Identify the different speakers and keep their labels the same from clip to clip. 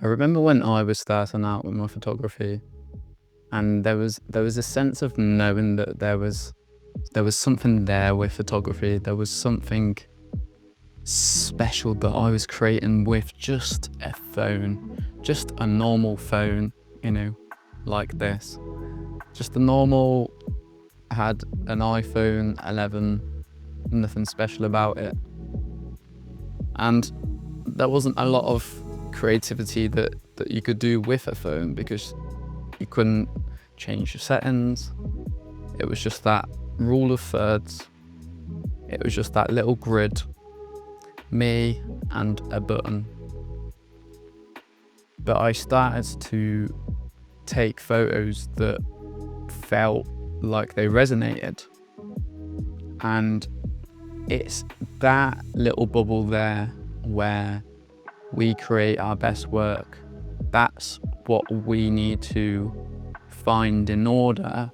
Speaker 1: I remember when I was starting out with my photography, and there was a sense of knowing that there was something there with photography. There was something special that I was creating with just a phone, just a normal phone, like this. Just a normal, I had an iPhone 11, nothing special about it. And there wasn't a lot of creativity that you could do with a phone because you couldn't change your settings. It was just that rule of thirds. It was just that little grid, me and a button. But I started to take photos that felt like they resonated. And it's that little bubble there where we create our best work. That's what we need to find in order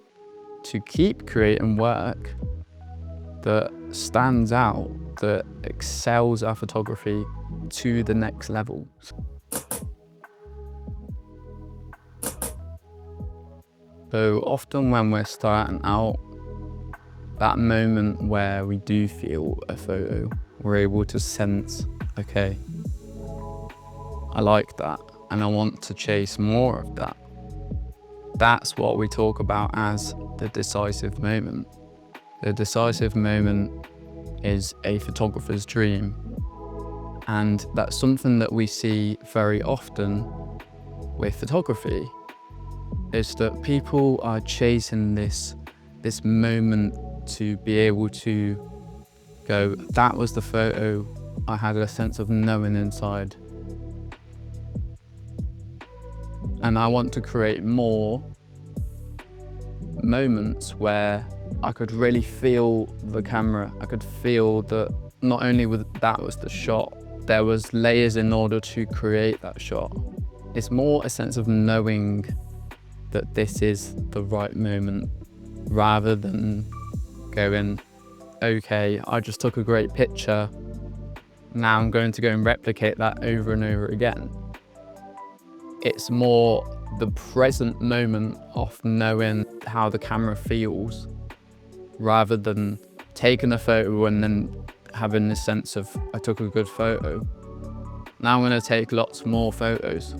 Speaker 1: to keep creating work that stands out, that excels our photography to the next level. So often when we're starting out, that moment where we do feel a photo, we're able to sense, okay, I like that and I want to chase more of that. That's what we talk about as the decisive moment. The decisive moment is a photographer's dream. And that's something that we see very often with photography, is that people are chasing this moment to be able to go, that was the photo I had a sense of knowing inside. And I want to create more moments where I could really feel the camera. I could feel that not only that was the shot, there was layers in order to create that shot. It's more a sense of knowing that this is the right moment, rather than going, okay, I just took a great picture, now I'm going to go and replicate that over and over again. It's more the present moment of knowing how the camera feels, rather than taking a photo and then having this sense of, I took a good photo. Now I'm going to take lots more photos,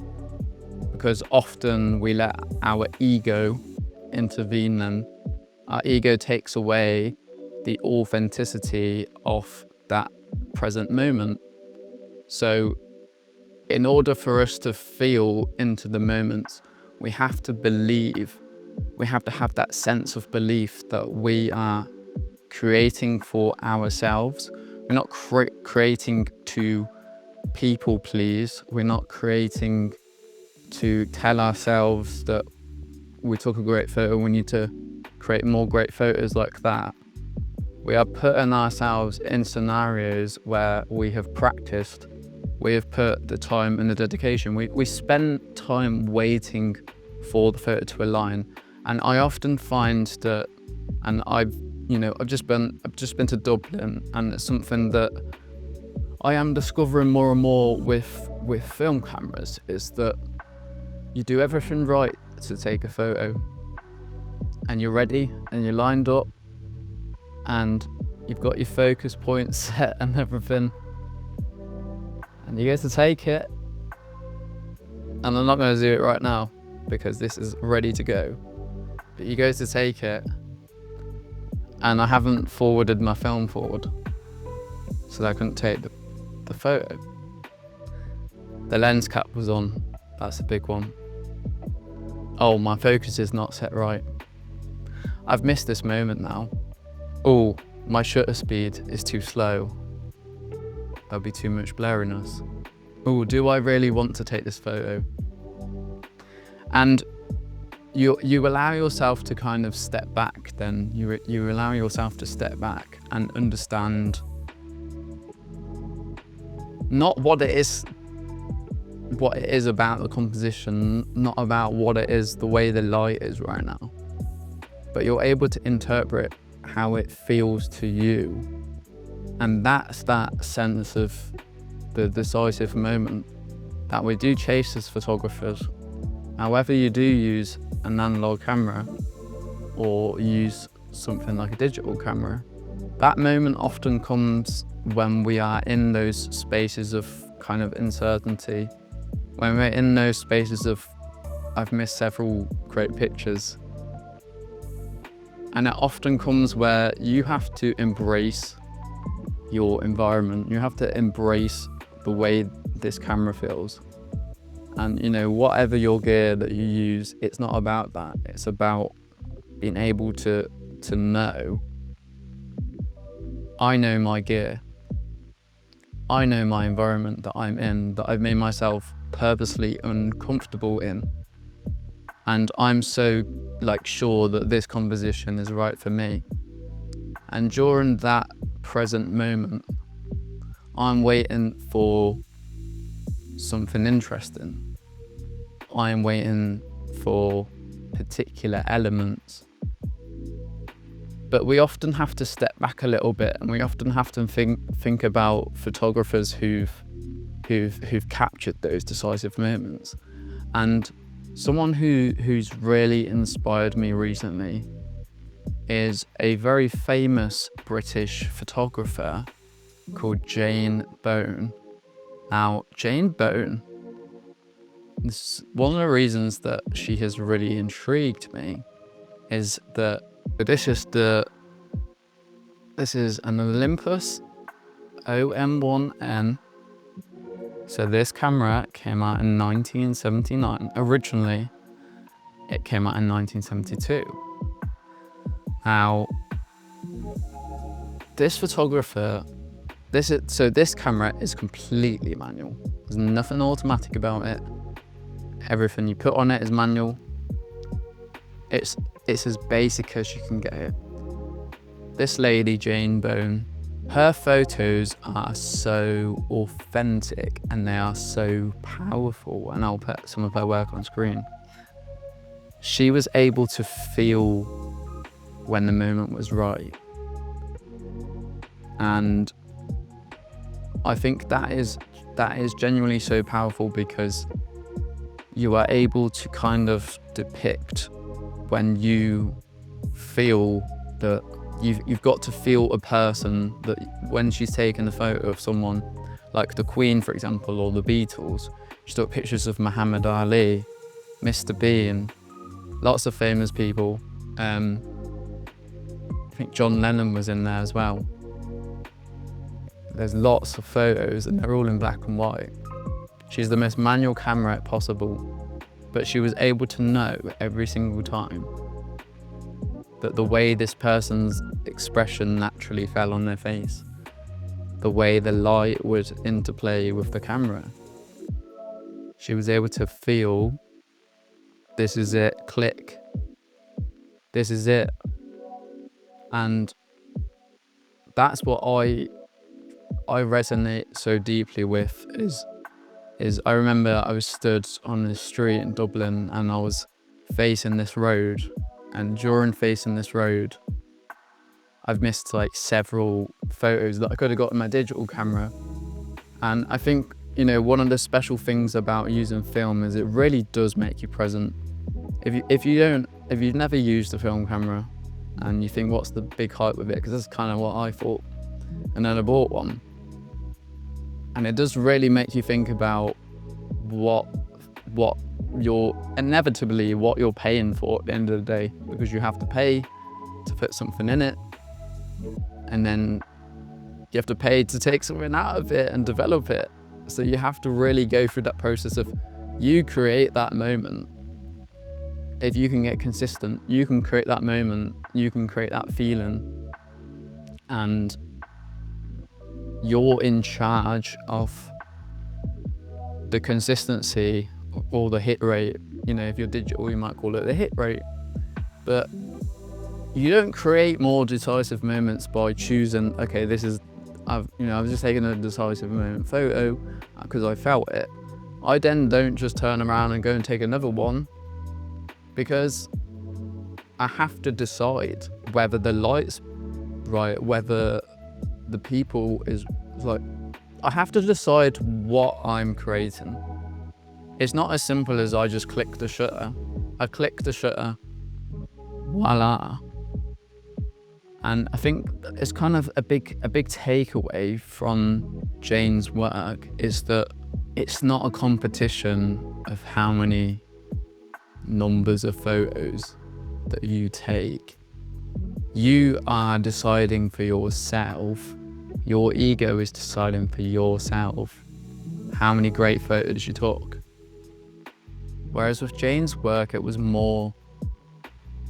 Speaker 1: because often we let our ego intervene, and our ego takes away the authenticity of that present moment. So in order for us to feel into the moment, we have to believe, we have to have that sense of belief that we are creating for ourselves. We're not creating to people please. We're not creating to tell ourselves that we took a great photo, we need to create more great photos like that. We are putting ourselves in scenarios where we have practiced, we have put the time and the dedication. We spend time waiting for the photo to align. And I often find that, and I've just been to Dublin, and it's something that I am discovering more and more with film cameras, is that you do everything right to take a photo, and you're ready and you're lined up and you've got your focus point set and everything, and you go to take it, and I'm not going to do it right now because this is ready to go, but you go to take it and I haven't forwarded my film forward, so that I couldn't take the photo. The lens cap was on, that's a big one. Oh, my focus is not set right. I've missed this moment now. Oh, my shutter speed is too slow. There'll be too much blurriness. Oh, do I really want to take this photo? And you allow yourself to kind of step back then. You allow yourself to step back and understand not what it is about the composition, not about what it is, the way the light is right now, but you're able to interpret how it feels to you. And that's that sense of the decisive moment. that we do chase as photographers. However you do use an analog camera or use something like a digital camera, that moment often comes when we are in those spaces of kind of uncertainty, when we're in those spaces of, I've missed several great pictures. And it often comes where you have to embrace your environment. You have to embrace the way this camera feels. And whatever your gear that you use, it's not about that. It's about being able to know, I know my gear. I know my environment that I'm in, that I've made myself purposely uncomfortable in. And I'm so sure that this composition is right for me. And during that present moment, I'm waiting for something interesting. I'm waiting for particular elements. But we often have to step back a little bit, and we often have to think about photographers who've captured those decisive moments. And someone who's really inspired me recently is a very famous British photographer called Bown. Now, Bown, this is one of the reasons that she has really intrigued me, is that this is an Olympus OM1N. So this camera came out in 1979. Originally, it came out in 1972. Now, this photographer, this camera is completely manual. There's nothing automatic about it. Everything you put on it is manual. It's as basic as you can get it. This lady, Bown, her photos are so authentic and they are so powerful, and I'll put some of her work on screen. She was able to feel when the moment was right. And I think that is genuinely so powerful, because you are able to kind of depict when you feel that you've got to feel a person, that when she's taken a photo of someone like the Queen, for example, or the Beatles, she took pictures of Muhammad Ali, Mr. Bean, lots of famous people. I think John Lennon was in there as well. There's lots of photos and they're all in black and white. She's the most manual camera possible, but she was able to know every single time that the way this person's expression naturally fell on their face, the way the light would interplay with the camera. She was able to feel, this is it, click, this is it. And that's what I resonate so deeply with, is I remember I was stood on the street in Dublin and I was facing this road, and during facing this road I've missed several photos that I could have got in my digital camera. And I think one of the special things about using film is it really does make you present. If you've never used a film camera and you think, what's the big hype with it, because that's kind of what I thought, and then I bought one, and it does really make you think about what you're inevitably what you're paying for at the end of the day, because you have to pay to put something in it, and then you have to pay to take something out of it and develop it. So you have to really go through that process of, you create that moment. If you can get consistent, you can create that moment, you can create that feeling, and you're in charge of the consistency or the hit rate. If you're digital, you might call it the hit rate. But you don't create more decisive moments by choosing, okay, I was just taking a decisive moment photo because I felt it. I then don't just turn around and go and take another one, because I have to decide whether the light's right, whether the people is I have to decide what I'm creating. It's not as simple as I just click the shutter. I click the shutter, voila. And I think it's kind of a big takeaway from Jane's work is that it's not a competition of how many numbers of photos that you take. You are deciding for yourself. Your ego is deciding for yourself how many great photos you took. Whereas with Jane's work, it was more,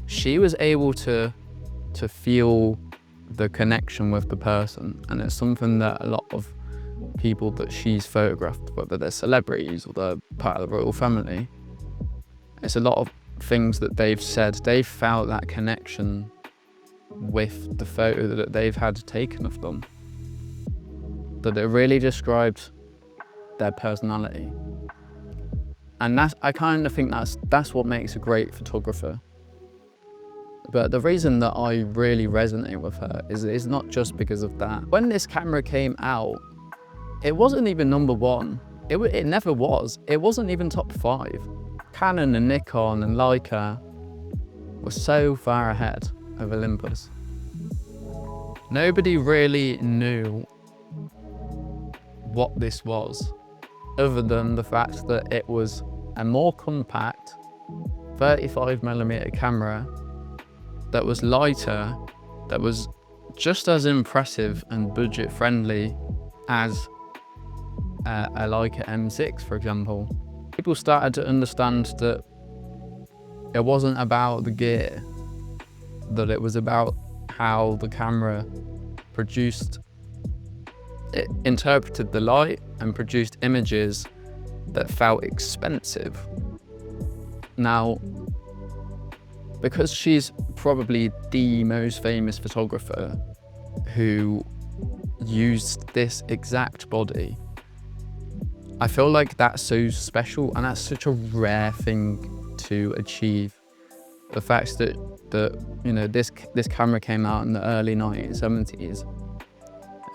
Speaker 1: she was able to feel the connection with the person. And it's something that a lot of people that she's photographed, whether they're celebrities or they're part of the royal family, it's a lot of things that they've said. They've felt that connection with the photo that they've had taken of them. That it really described their personality. And I kind of think that's what makes a great photographer. But the reason that I really resonate with her is not just because of that. When this camera came out, it wasn't even number one. It never was. It wasn't even top 5. Canon and Nikon and Leica were so far ahead of Olympus. Nobody really knew what this was, other than the fact that it was a more compact 35mm camera that was lighter, that was just as impressive and budget friendly as a Leica M6, for example. People started to understand that it wasn't about the gear, that it was about how the camera interpreted the light and produced images that felt expensive. Now, because she's probably the most famous photographer who used this exact body, I feel like that's so special and that's such a rare thing to achieve. The fact that you know, this camera came out in the early 1970s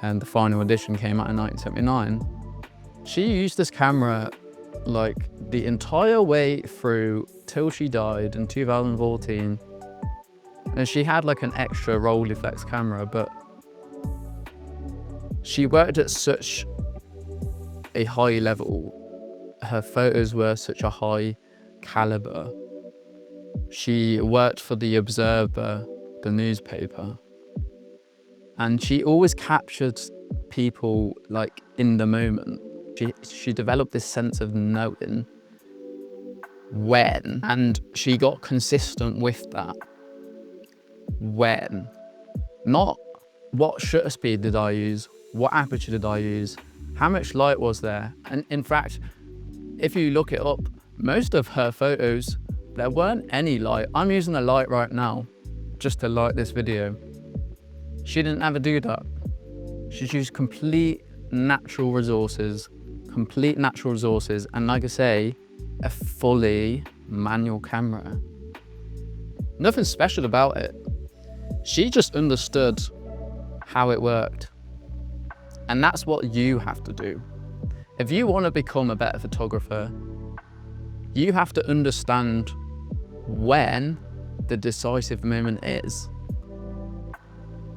Speaker 1: and the final edition came out in 1979. She used this camera like the entire way through till she died in 2014. And she had like an extra Rolleiflex camera, but she worked at such a high level. Her photos were such a high caliber. She worked for the Observer, the newspaper, and she always captured people like in the moment. She developed this sense of knowing when, and she got consistent with that. When, not what shutter speed did I use, what aperture did I use, how much light was there. And in fact, if you look it up, most of her photos, there weren't any light. I'm using a light right now just to light this video. She didn't ever do that. She used complete natural resources, and like I say, a fully manual camera. Nothing special about it. She just understood how it worked. And that's what you have to do. If you want to become a better photographer, you have to understand when the decisive moment is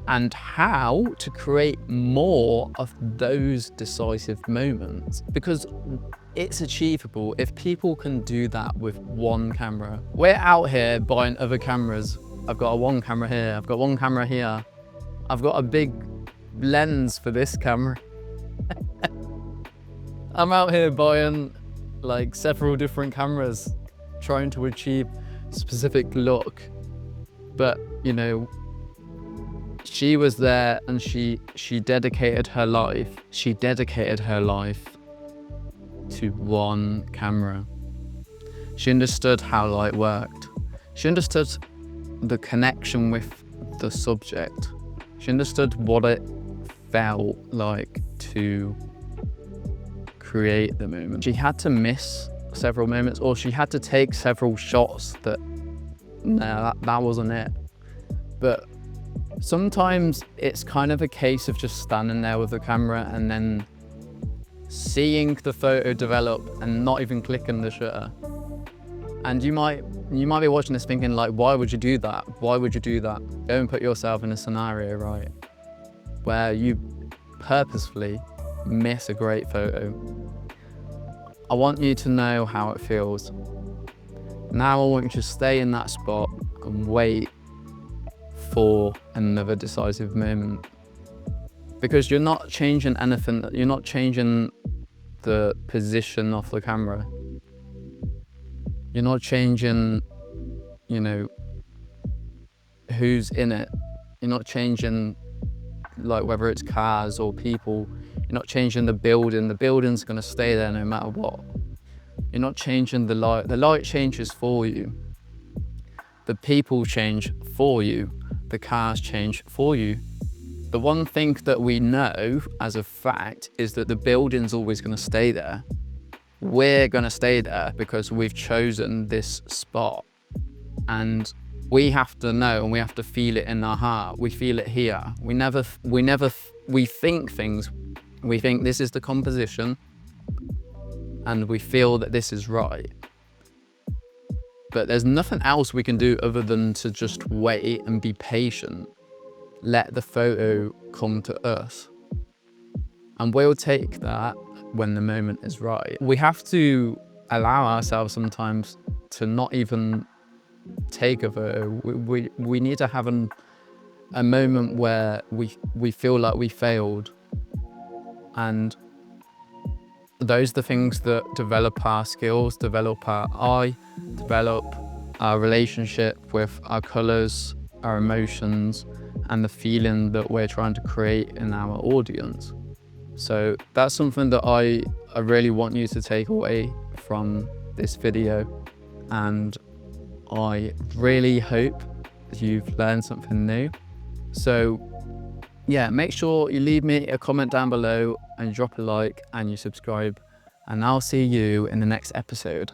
Speaker 1: and how to create more of those decisive moments, because it's achievable if people can do that with one camera. We're out here buying other cameras. I've got one camera here, I've got one camera here, I've got a big lens for this camera. I'm out here buying like several different cameras, trying to achieve a specific look. But you know, she was there and she dedicated her life. She dedicated her life to one camera. She understood how light worked. She understood the connection with the subject. She understood what it felt like to create the moment. She had to miss several moments, or she had to take several shots that, no, that wasn't it. But sometimes it's kind of a case of just standing there with the camera and then seeing the photo develop and not even clicking the shutter. And you might be watching this thinking like, why would you do that? Why would you do that? Go and put yourself in a scenario, right, where you purposefully miss a great photo. I want you to know how it feels. Now I want you to stay in that spot and wait for another decisive moment. Because you're not changing anything, you're not changing the position of the camera. You're not changing, you know, who's in it. You're not changing, like, whether it's cars or people. You're not changing the building. The building's gonna stay there no matter what. You're not changing the light. The light changes for you. The people change for you. The cars change for you. The one thing that we know as a fact is that the building's always gonna stay there. We're gonna stay there because we've chosen this spot. And we have to know and we have to feel it in our heart. We feel it here. We think things. We think this is the composition and we feel that this is right. But there's nothing else we can do other than to just wait and be patient. Let the photo come to us. And we'll take that when the moment is right. We have to allow ourselves sometimes to not even take a photo. We need to have a moment where we feel like we failed. And those are the things that develop our skills, develop our eye, develop our relationship with our colors, our emotions, and the feeling that we're trying to create in our audience. So that's something that I really want you to take away from this video. And I really hope you've learned something new. So yeah, make sure you leave me a comment down below and drop a like and you subscribe. And I'll see you in the next episode.